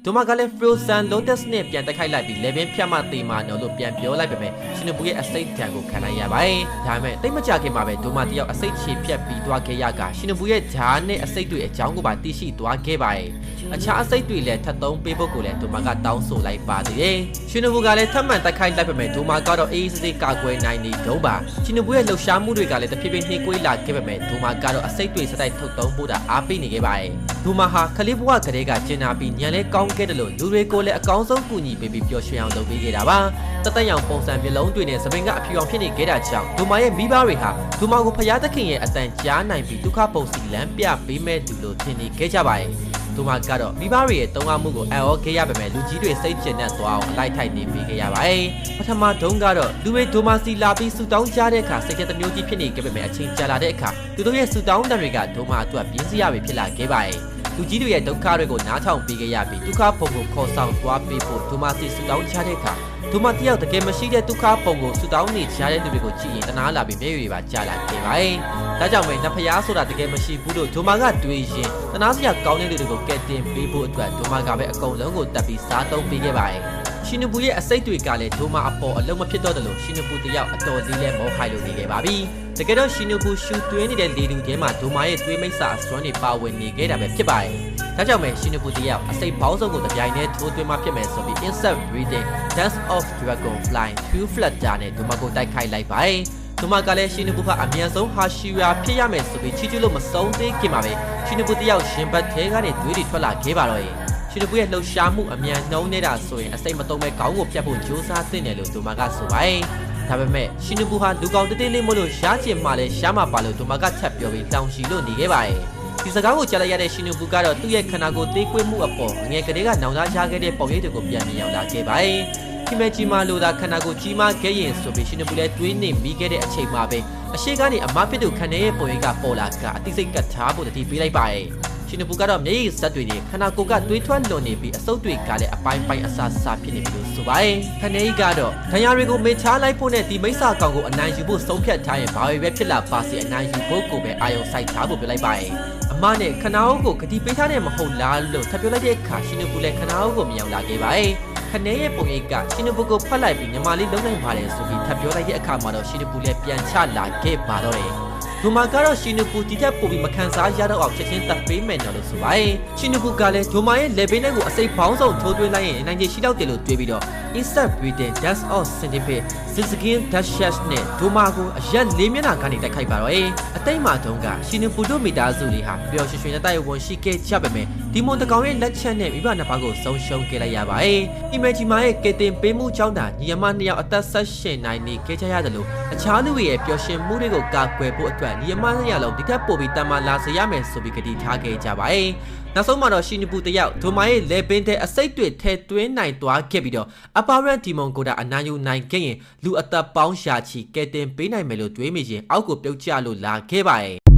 ဒိုမာကလည်း Frozen Lotus နဲ့ပြန်တက်ခိုက်လိုက်ပြီး level ဖြတ်မှတေမာနော်လို့ပြန်ပြောလိုက်ပေမဲ့ရှင်နဘူရဲ့အစိတ်တံကိုခံလိုက်ရပါတယ်။ဒါပေမဲ့တိတ်မကြခင်မှာပဲဒိုမာတယောက်အစိတ်ချေဖြတ်ပြီးသွားခဲ့ရကရှင်နဘူရဲ့ဂျားနဲ့အစိတ်တွေအကြောင်းကိုပါသိရှိသွားခဲ့ပါတယ်။အခြားအစိတ်တွေလည်းထပ်သုံးပေးဖို့ကိုလည်းဒိုမာကတောင်းဆိုလိုက်ပါသေးတယ်။ရှင်နဘူကလည်းထပ်မံတက်ခိုက်လိုက်ပေမဲ့ဒိုမာကတော့အေးစစ်ကာကွယ်နိုင်နေတော့ပါရှင်နဘူရဲ့လှုပ်ရှားမှုတွေကလည်းတဖြည်းဖြည်းနှိကွေးလာခဲ့ပေမဲ့ဒိုမာကတော့အစိတ်တွေစတိုက်ထုတ်သုံးဖို့တာအားပေးနေခဲ့ပါတယ်။ဒိုမာဟာခလေးဘဝကလေးကကျင်နာပြီးညံလဲကောင်းခဲ့တယ်လို့လူတွေကိုလည်းအကောင်းဆုံးကူညီပေးပြီးပျော်ရွှင်အောင်လုပ်ပေးခဲ့တာပါတသက်ရောင်ပုံစံမျိုးလုံးတွေနဲ့သပင်ကအဖြူအောင်ဖြစ်နေခဲ့တာကြောင့်ဒိုမာရဲ့မိဘတွေဟာဒိုမာကိုဖျားသခင်ရဲ့အတန်ကြားနိုင်ပြီးဒုက္ခပုံစီလမ်းပြပေးမဲ့သူလို့ထင်နေခဲ့ကြပါတယ်ဒိုမာကတော့မိဘတွေရဲ့တုံ့အားမှုကိုအော်ခဲ့ရပေမဲ့လူကြီးတွေစိတ်ကျဉ်နဲ့သွားအောင်အလိုက်ထိုက်နေပေးခဲ့ရပါတယ်ပထမတုန်းကတော့လူတွေဒိုမာစီလာပြီးဆူတောင်းကြတဲ့အခါစိတ်ကြတစ်မျိုးကြီးဖြစ်နေခဲ့ပေမဲ့အချိန်ကြာလာတဲ့အခါသူတို့ရဲ့ဆူတောင်းတန်တွေကဒိုမာအတွက်ပြင်းစရာပဲဖြစ်လာခဲ့ပါတယ်လူကြီးတွေရဲ့ဒုက္ခတွေကိုနားထောင်ပေးခဲ့ရပြီးဒုက္ခပုံကိုခေါ်ဆောင်သွားပေးဖို့ဒိုမာစီဆူတောင်းချတဲ့အခါဒိုမာတယောက်တကယ်မရှိတဲ့ဒုက္ခပုံကိုဆူတောင်းနေချတဲ့လူတွေကိုကြည့်ရင်တနာလာပြီးမျက်ရည်တွေပါကျလာခဲ့ပါတယ်။ဒါကြောင့်ပဲနဖျားဆိုတာတကယ်မရှိဘူးလို့ဒိုမာကတွေးရင်တနာစရာကောင်းတဲ့လူတွေကိုကဲတင်ပေးဖို့အတွက်ဒိုမာကပဲအကုန်လုံးကိုတက်ပြီးစားသုံးပေးခဲ့ပါတယ်။ရှင်နဘူရဲ့အစိတ်တွေကလည်းဒိုမာအပေါ်အလုံးမဖြစ်တော့တယ်လို့ရှင်နဘူတယောက်အတော်လေးလဲမောခိုင်လို့နေခဲ့ပါပြီ။တကယ်တော့ရှင်နဘူရှူသွင်းနေတဲ့လေတူထဲမှာဒိုမာရဲ့သွေးမိတ်ဆာအစွမ်းတွေပါဝင်နေခဲ့တာပဲဖြစ်ပါတယ်။ဒါကြောင့်ပဲရှင်နဘူတယောက်အစိတ်ပေါင်းစုံကိုတပြိုင်တည်းထိုးသွင်းမှဖြစ်မယ်ဆိုပြီး insect breeding dance of dragonfly through flutter နဲ့ဒိုမာကိုတိုက်ခိုက်လိုက်ပါတယ်။ဒိုမာကလည်းရှင်နဘူကအမြန်ဆုံးဟာရှီယာဖြစ်ရမယ်ဆိုပြီးချီချူလို့မဆုံးသေးခင်မှာပဲရှင်နဘူတယောက်ရှင်ဘတ်ထဲကနေသွေးတွေထွက်လာခဲ့ပါတော့တယ်။ရှင်နဘူရဲ့လှုပ်ရှားမှုအမြန်နှုံးနေတာဆိုရင်အစိတ်မတုံးပဲခေါင်းကိုဖြတ်ဖို့ကြိုးစားသင့်တယ်လို့ဒိုမာကဆိုပါတယ်။ဒါပေမဲ့ရှင်နဘူဟာလူကောင်တေးလေးမို့လို့ရှားချင်မှလည်းရှားမှပါလို့ဒိုမာကချက်ပြောပြီးတောင်ရှိလို့နေခဲ့ပါတယ်။ဒီစကားကိုကြားလိုက်ရတဲ့ရှင်နဘူကတော့သူ့ရဲ့ခန္ဓာကိုယ်သေးကွေးမှုအပေါ်ငယ်ကလေးကနောင်တရခဲ့တဲ့ပုံရိပ်တွေကိုပြန်မြင်အောင်လာခဲ့ပါတယ်။ခိမဲကြီးမာလို့သာခန္ဓာကိုယ်ကြီးမားခဲ့ရင်ဆိုပြီးရှင်နဘူလည်းတွေးနေမိခဲ့တဲ့အချိန်မှာပဲအရှိကနေအမဖြစ်သူခန္ဓာရဲ့ပုံရိပ်ကပေါ်လာကအတိစိတ်ကတ်ထားဖို့တတိပေးလိုက်ပါတယ်။ရှင်နဘူကတော့မျက်ရည်စက်တွေနဲ့ခန္ဓာကိုယ်ကတွေးထွန်းလွန်နေပြီးအဆုပ်တွေကလည်းအပိုင်းပိုင်းအဆဆဖြစ်နေပြီလို့ဆိုပါတယ်။ခန္ဓာကြီးကတော့ဒဏ်ရာတွေကိုမေချားလိုက်ဖို့နဲ့ဒီမိစ္ဆာကောင်ကိုအနိုင်ယူဖို့ဆုံးဖြတ်ထားရင်ဘာပဲဖြစ်လာပါစေအနိုင်ယူဖို့ကိုပဲအာရုံစိုက်ထားဖို့ပြောလိုက်ပါတယ်။အမနဲ့ခနာအိုးကိုဂတိပေးထားတဲ့မဟုတ်လားလို့ထပ်ပြောလိုက်တဲ့အခါရှင်နဘူလည်းခနာအိုးကိုမြောင်လာခဲ့ပါတယ်။ခနဲရဲ့ပုံရိပ်ကရှင်နဘူကိုဖတ်လိုက်ပြီးညီမလေးလုံးနိုင်ပါတယ်ဆိုပြီးထပ်ပြောလိုက်တဲ့အခါမှာတော့ရှင်နဘူလည်းပြန်ချလာခဲ့ပါတော့တယ်။ဒိုမာကတော့ရှင်နဘူဒီထက်ပိုပြီးမခံစားရတော့အောင်ချက်ချင်းတပ်ပေးမယ်နော်လို့ဆိုပါတယ်။ရှင်နဘူကလည်းဒိုမာရဲ့ level နဲ့ကိုအစိပ်ပေါင်းစုံထိုးသွင်းလိုက်ရင်နိုင်ချေရှိတော့တယ်လို့တွေးပြီးတော့ insect breeding dance of scientific zizgin dashes နဲ့ဒိုမာကိုအရက်လေးမျက်နှာကနေတိုက်ခိုက်ပါတော့။အတိတ်မှာတုန်းကရှင်နဘူတို့မိသားစုလေးဟာပျော်ရွှင်ရွှင်နဲ့တိုက်ဝန်ရှိခဲ့ကြပေမဲ့ဒီမွန်တကောင်ရဲ့လက်ချက်နဲ့မိဘနှစ်ပါးကိုဆုံးရှုံးခဲ့လိုက်ရပါတယ်။ image မှာရဲ့ကေတင်ပေးမှုကြောင့်သာညီအမနှစ်ယောက်အသက်ဆက်ရှင်နိုင်နေခဲ့ကြရတယ်လို့အခြားလူတွေရဲ့ပျော်ရွှင်မှုတွေကိုကာကွယ်ဖို့အတွက်ညီအမနှစ်ယောက်လုံးဒီထက်ပိုပြီးတမန်လာစေရမယ်ဆိုပြီးကတိထားခဲ့ကြပါတယ်။နောက်ဆုံးမှာတော့ရှင်နဘူတယောက်ဒိုမာရဲ့လေပင်တဲ့အစိတ်တွေထဲသွင်းနိုင်သွားခဲ့ပြီးတော့ apparent demon ကိုအနာယူနိုင်ခဲ့ရင်လူအသက်ပေါင်းရှာချီကဲတင်ပေးနိုင်မယ်လို့တွေးမိရင်အောက်ကိုပြုတ်ကျလို့လာခဲ့ပါတယ်